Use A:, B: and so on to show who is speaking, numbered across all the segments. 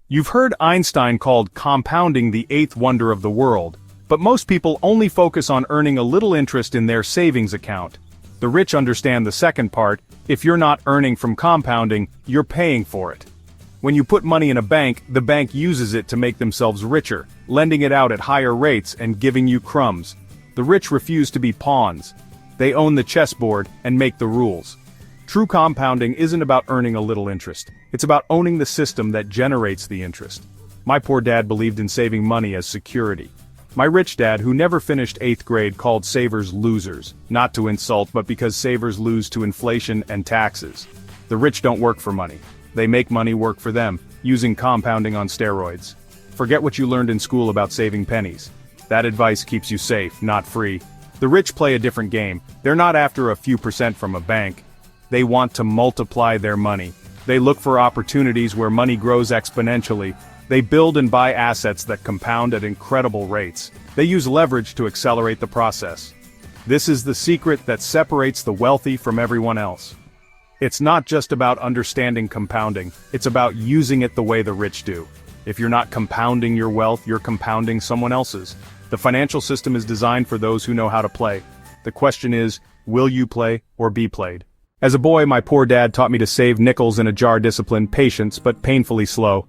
A: You've heard Einstein called compounding the eighth wonder of the world, but most people only focus on earning a little interest in their savings account. The rich understand the second part: if you're not earning from compounding, you're paying for it. When you put money in a bank, the bank uses it to make themselves richer, lending it out at higher rates and giving you crumbs. The rich refuse to be pawns. They own the chessboard and make the rules. True compounding isn't about earning a little interest. It's about owning the system that generates the interest. My poor dad believed in saving money as security. My rich dad, who never finished 8th grade, called savers losers, not to insult but because savers lose to inflation and taxes. The rich don't work for money. They make money work for them, using compounding on steroids. Forget what you learned in school about saving pennies. That advice keeps you safe, not free. The rich play a different game. They're not after a few percent from a bank. They want to multiply their money. They look for opportunities where money grows exponentially. They build and buy assets that compound at incredible rates. They use leverage to accelerate the process. This is the secret that separates the wealthy from everyone else. It's not just about understanding compounding, it's about using it the way the rich do. If you're not compounding your wealth, you're compounding someone else's. The financial system is designed for those who know how to play. The question is, will you play or be played? As a boy, my poor dad taught me to save nickels in a jar discipline, patience but painfully slow.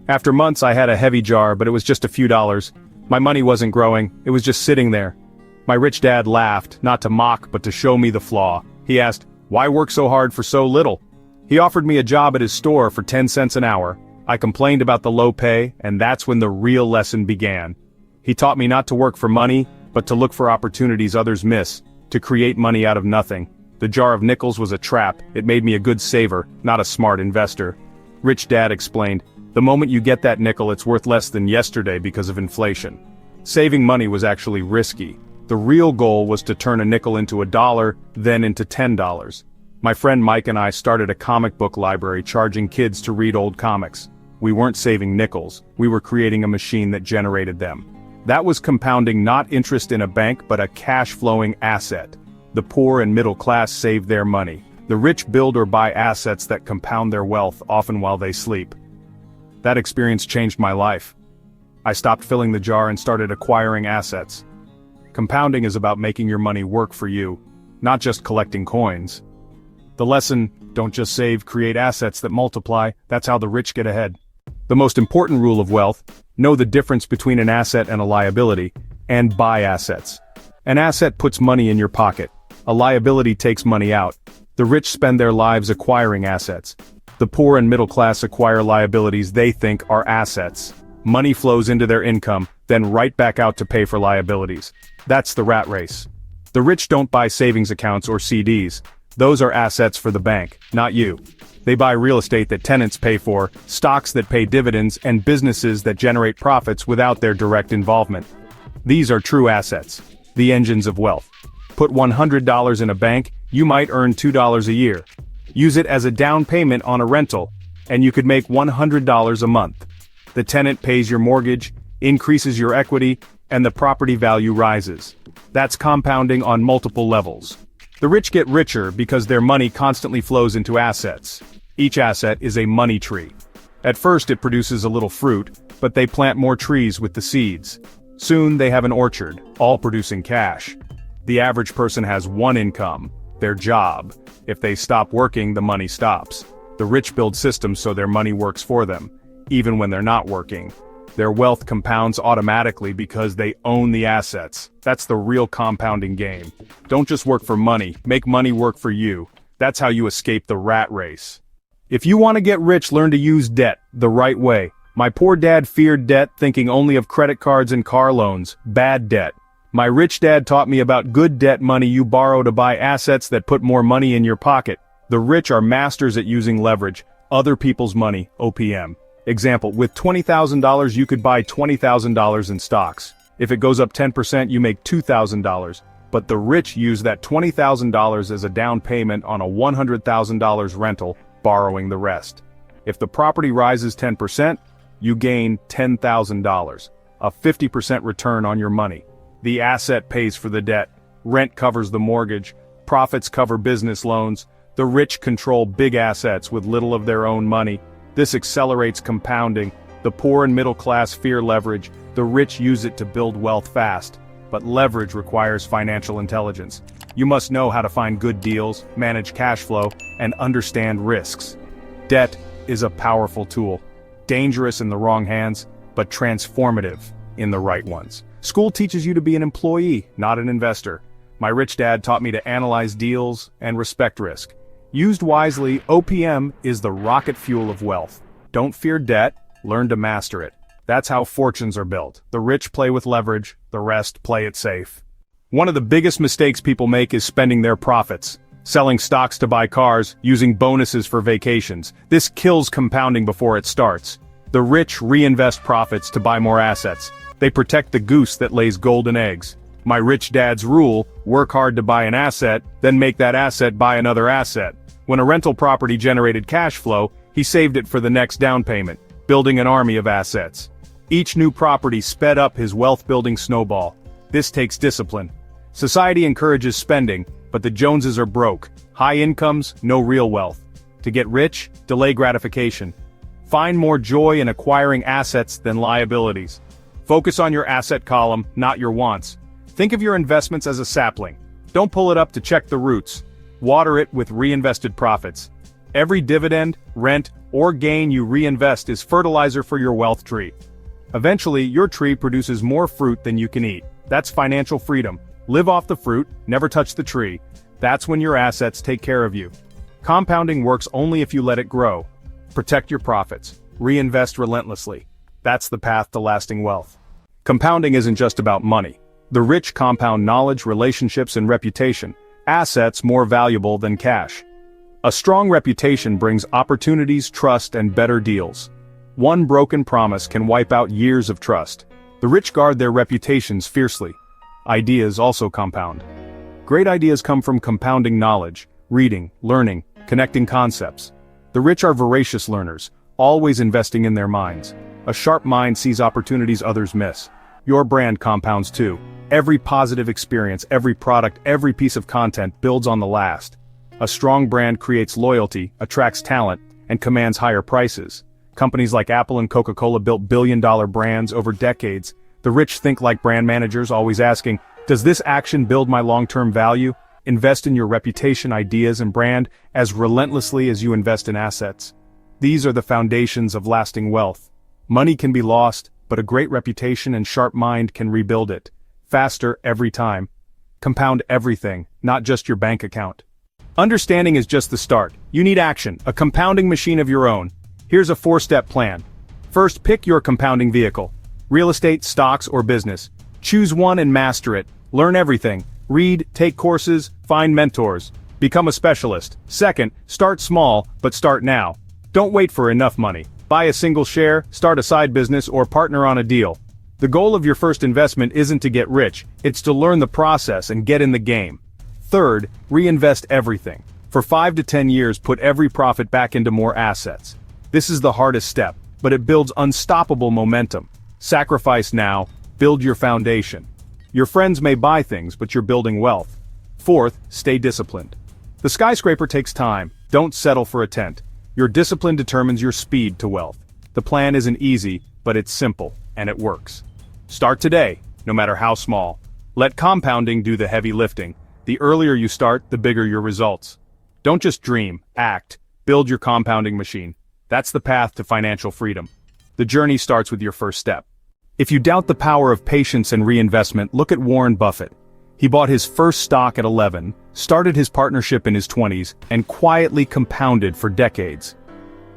A: After months I had a heavy jar, but it was just a few dollars. My money wasn't growing, it was just sitting there. My rich dad laughed, not to mock but to show me the flaw. He asked, "Why work so hard for so little?" He offered me a job at his store for 10 cents an hour. I complained about the low pay, and that's when the real lesson began. He taught me not to work for money, but to look for opportunities others miss, to create money out of nothing. The jar of nickels was a trap. It made me a good saver, not a smart investor. Rich Dad explained, "The moment you get that nickel, it's worth less than yesterday because of inflation." Saving money was actually risky. The real goal was to turn a nickel into $1, then into $10. My friend Mike and I started a comic book library charging kids to read old comics. We weren't saving nickels, we were creating a machine that generated them. That was compounding, not interest in a bank but a cash-flowing asset. The poor and middle class save their money. The rich build or buy assets that compound their wealth, often while they sleep. That experience changed my life. I stopped filling the jar and started acquiring assets. Compounding is about making your money work for you, not just collecting coins. The lesson: don't just save, create assets that multiply. That's how the rich get ahead. The most important rule of wealth: know the difference between an asset and a liability, and buy assets. An asset puts money in your pocket. A liability takes money out. The rich spend their lives acquiring assets. The poor and middle class acquire liabilities they think are assets. Money flows into their income, then right back out to pay for liabilities. That's the rat race. The rich don't buy savings accounts or CDs. Those are assets for the bank, not you. They buy real estate that tenants pay for, stocks that pay dividends, and businesses that generate profits without their direct involvement. These are true assets, the engines of wealth. Put $100 in a bank, you might earn $2 a year. Use it as a down payment on a rental, and you could make $100 a month. The tenant pays your mortgage, increases your equity, and the property value rises. That's compounding on multiple levels. The rich get richer because their money constantly flows into assets. Each asset is a money tree. At first it produces a little fruit, but they plant more trees with the seeds. Soon they have an orchard, all producing cash. The average person has one income, their job. If they stop working, the money stops. The rich build systems so their money works for them, even when they're not working. Their wealth compounds automatically because they own the assets. That's the real compounding game. Don't just work for money, make money work for you. That's how you escape the rat race. If you want to get rich, learn to use debt the right way. My poor dad feared debt, thinking only of credit cards and car loans. Bad debt. My rich dad taught me about good debt: money you borrow to buy assets that put more money in your pocket. The rich are masters at using leverage, other people's money, OPM. Example: with $20,000 you could buy $20,000 in stocks. If it goes up 10%, you make $2,000. But the rich use that $20,000 as a down payment on a $100,000 rental, borrowing the rest. If the property rises 10%, you gain $10,000, a 50% return on your money. The asset pays for the debt, rent covers the mortgage, profits cover business loans. The rich control big assets with little of their own money. This accelerates compounding. The poor and middle class fear leverage, the rich use it to build wealth fast. But leverage requires financial intelligence. You must know how to find good deals, manage cash flow, and understand risks. Debt is a powerful tool. Dangerous in the wrong hands, but transformative in the right ones. School teaches you to be an employee, not an investor. My rich dad taught me to analyze deals and respect risk. Used wisely, OPM is the rocket fuel of wealth. Don't fear debt, learn to master it. That's how fortunes are built. The rich play with leverage, the rest play it safe. One of the biggest mistakes people make is spending their profits. Selling stocks to buy cars, using bonuses for vacations. This kills compounding before it starts. The rich reinvest profits to buy more assets. They protect the goose that lays golden eggs. My rich dad's rule: work hard to buy an asset, then make that asset buy another asset. When a rental property generated cash flow, he saved it for the next down payment, building an army of assets. Each new property sped up his wealth-building snowball. This takes discipline. Society encourages spending, but the Joneses are broke. High incomes, no real wealth. To get rich, delay gratification. Find more joy in acquiring assets than liabilities. Focus on your asset column, not your wants. Think of your investments as a sapling. Don't pull it up to check the roots. Water it with reinvested profits. Every dividend, rent, or gain you reinvest is fertilizer for your wealth tree. Eventually, your tree produces more fruit than you can eat. That's financial freedom. Live off the fruit, never touch the tree. That's when your assets take care of you. Compounding works only if you let it grow. Protect your profits. Reinvest relentlessly. That's the path to lasting wealth. Compounding isn't just about money. The rich compound knowledge, relationships, and reputation. Assets more valuable than cash. A strong reputation brings opportunities, trust, and better deals. One broken promise can wipe out years of trust. The rich guard their reputations fiercely. Ideas also compound. Great ideas come from compounding knowledge, reading, learning, connecting concepts. The rich are voracious learners, always investing in their minds. A sharp mind sees opportunities others miss. Your brand compounds too. Every positive experience, every product, every piece of content builds on the last. A strong brand creates loyalty, attracts talent, and commands higher prices. Companies like Apple and Coca-Cola built billion-dollar brands over decades. The rich think like brand managers, always asking, does this action build my long-term value? Invest in your reputation, ideas, and brand as relentlessly as you invest in assets. These are the foundations of lasting wealth. Money can be lost, but a great reputation and sharp mind can rebuild it. Faster every time. Compound everything, not just your bank account. Understanding is just the start. You need action, a compounding machine of your own. Here's a 4-step plan. First, pick your compounding vehicle. Real estate, stocks, or business. Choose one and master it. Learn everything. Read, take courses, find mentors. Become a specialist. Second, start small, but start now. Don't wait for enough money. Buy a single share, start a side business, or partner on a deal. The goal of your first investment isn't to get rich, it's to learn the process and get in the game. Third, reinvest everything. For 5 to 10 years, put every profit back into more assets. This is the hardest step, but it builds unstoppable momentum. Sacrifice now, build your foundation. Your friends may buy things, but you're building wealth. Fourth, stay disciplined. The skyscraper takes time, don't settle for a tent. Your discipline determines your speed to wealth. The plan isn't easy, but it's simple, and it works. Start today, no matter how small. Let compounding do the heavy lifting. The earlier you start, the bigger your results. Don't just dream, act. Build your compounding machine. That's the path to financial freedom. The journey starts with your first step. If you doubt the power of patience and reinvestment, look at Warren Buffett. He bought his first stock at 11, started his partnership in his 20s, and quietly compounded for decades.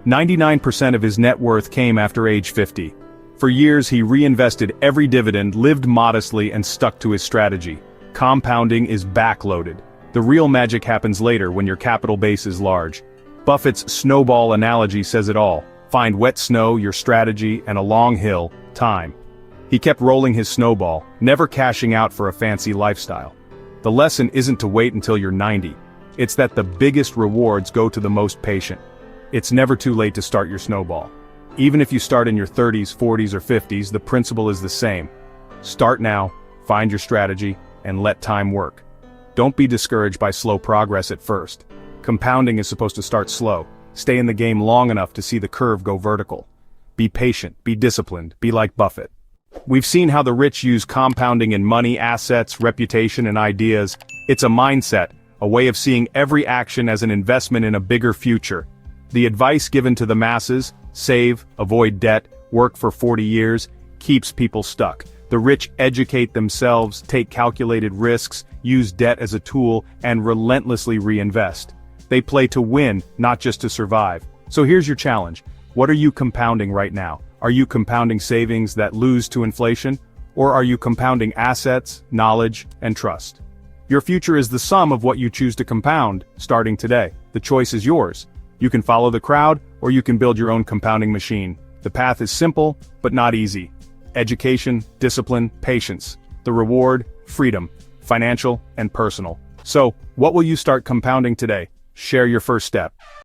A: 99% of his net worth came after age 50. For years he reinvested every dividend, lived modestly, and stuck to his strategy. Compounding is backloaded. The real magic happens later when your capital base is large. Buffett's snowball analogy says it all. Find wet snow, your strategy, and a long hill, time. He kept rolling his snowball, never cashing out for a fancy lifestyle. The lesson isn't to wait until you're 90. It's that the biggest rewards go to the most patient. It's never too late to start your snowball. Even if you start in your 30s, 40s, or 50s, the principle is the same. Start now, find your strategy, and let time work. Don't be discouraged by slow progress at first. Compounding is supposed to start slow. Stay in the game long enough to see the curve go vertical. Be patient, be disciplined, be like Buffett. We've seen how the rich use compounding in money, assets, reputation, and ideas. It's a mindset, a way of seeing every action as an investment in a bigger future. The advice given to the masses, save, avoid debt, work for 40 years, keeps people stuck. The rich educate themselves, take calculated risks, use debt as a tool, and relentlessly reinvest. They play to win, not just to survive. So here's your challenge. What are you compounding right now? Are you compounding savings that lose to inflation? Or are you compounding assets, knowledge, and trust? Your future is the sum of what you choose to compound, starting today. The choice is yours. You can follow the crowd, or you can build your own compounding machine. The path is simple, but not easy. Education, discipline, patience. The reward, freedom, financial and personal. So, what will you start compounding today? Share your first step.